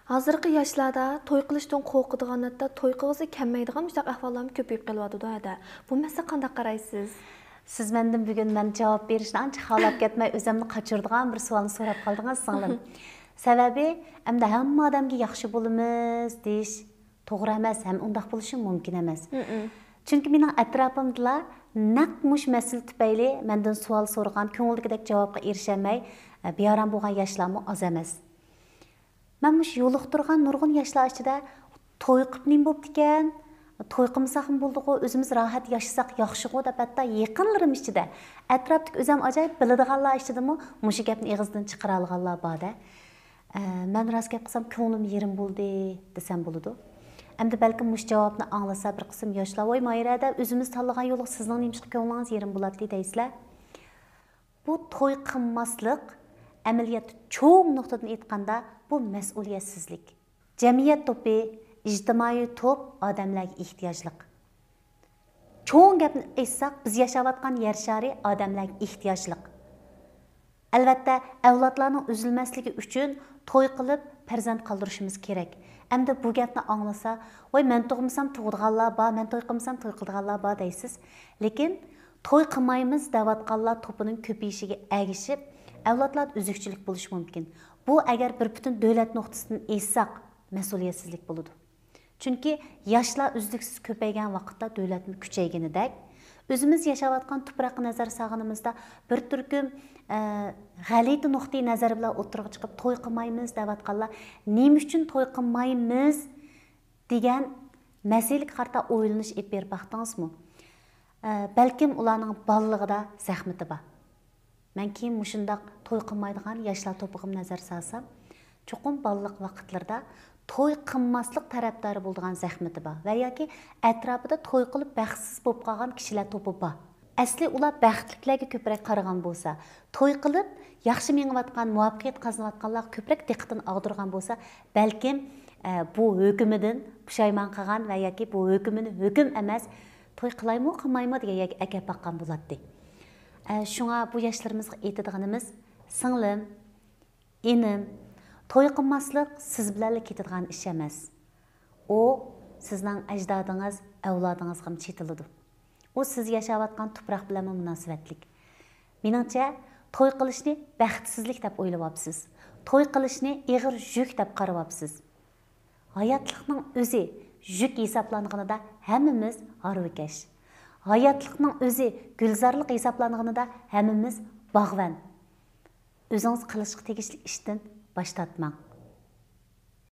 Hozirgi yoshlarda to'y qilishdan qo'rqadigan, hatto to'y qilgisi kelmaydigan mustaq ahvollar ko'payib qelyapti hada. Bu masala qanday qaraysiz? Siz mendan bugun men javob berishni ancha xohlab ketmay o'zimni qochirdigan bir savolni so'rab qoldingiz singlim. Sababi hamda hamma odamga yaxshi bo'lamiz deyish to'g'ri emas, ham undaq bo'lishi mumkin emas. Chunki mening atrofimda naq mush masala tufayli mendan savol so'ragan, ko'ngildagidek javobga erishamay bearam bo'lgan yoshlarmi oz emas. Men mush yo'liqtirgan nurg'un yoshlar ichida to'y qilib nima bo'pti ekan? To'y qilmasaqmi bo'ldi-ku, o'zimiz rohat yashasak yaxshi-ku deb hatto yaqinlarim ichida, atrofdagi o'zim ajoyib biladiganlar ichidami mush gapni og'izdan chiqara olganlar bor-da. Men rost gap qilsam ko'nglim yerim bo'ldi desam bo'ladi. Endi balkim mush javobni anglasa bir qism yoshlar voy Mayra o'zimiz tanlagan yo'l sizning nimishqa ko'nglingiz yerim bo'ladi deysizlar. Bu to'y qilmaslik amaliyot cho'ng nuqtadan aytganda bu mas'uliyatsizlik. Jamiyat to'pi, ijtimoiy to'p odamlarga ehtiyojli. Cho'ng gapni aytsak, biz yashayotgan yer shari odamlarga ehtiyojli. Albatta, avlodlarning uzilmasligi uchun to'y qilib farzand qoldirishimiz kerak. Endi bu gapni anglasa, voy men tug'masam tug'dirganlar bor, men to'y qilmasam to'y qilganlar bor deysiz. Lekin to'y qilmaymiz deyotganlar to'pining ko'payishiga ergishib, avlodlar uzukchilik bo'lishi mumkin. Bu agar bir butun davlat nuqtasidan aytsak, mas'uliyatsizlik bo'ladi. Chunki yoshlar uzluksiz ko'paygan vaqtda davlatning kuchayganidek, o'zimiz yashayotgan tuproqqa nazar solganimizda bir turkum g'alati nuqtai nazar bilan o'tirib chiqib to'y qilmaymiz deyotganlar, nima uchun to'y qilmaymiz degan masalaga qarata o'ylanish olib berib baxtingizmi? Balkim ularning bolaligida zahmati bor. Men keyin mushundaq to'y qilmaydigan yoshlar to'piga nazar solsam, cho'qim bolalik vaqtlarda to'y qilmaslik tarafdori bo'lgan zahmati bor va yoki atrofida to'y qilib baxtsiz bo'lib qolgan kishilar to'pi bor. Asli ular baxtlilarga ko'proq qaragan bo'lsa, to'y qilib yaxshi mengayotgan, muvaffaqiyat qozonayotganlar ko'proq diqqatini og'dirgan bo'lsa, balkim bu hukumidan pushaymon qilgan va yoki bu hukmini hukm emas, to'y qilaymi, qilmaymi degan akab baqqan bo'ladi. Shunga bu yoshlarımızga aytadiganimiz, singlim, inim, to'y qilmaslik siz bilan ketadigan ish emas. U sizning ajdodingiz, avlodingizga chetiladi. U siz yashayotgan tuproq bilan munosabatlik. Meningcha, to'y qilishni baxtsizlik deb o'ylayapsiz. To'y qilishni ig'ir yuk deb qarayapsiz. Hayotlikning o'zi yuk hisoblanganida hammamiz harvikash. Hayotlikning o'zi gulzorlik hisoblanganida hammamiz bog'van. O'zingiz qilishga tegishli ishdan bosh tortmang.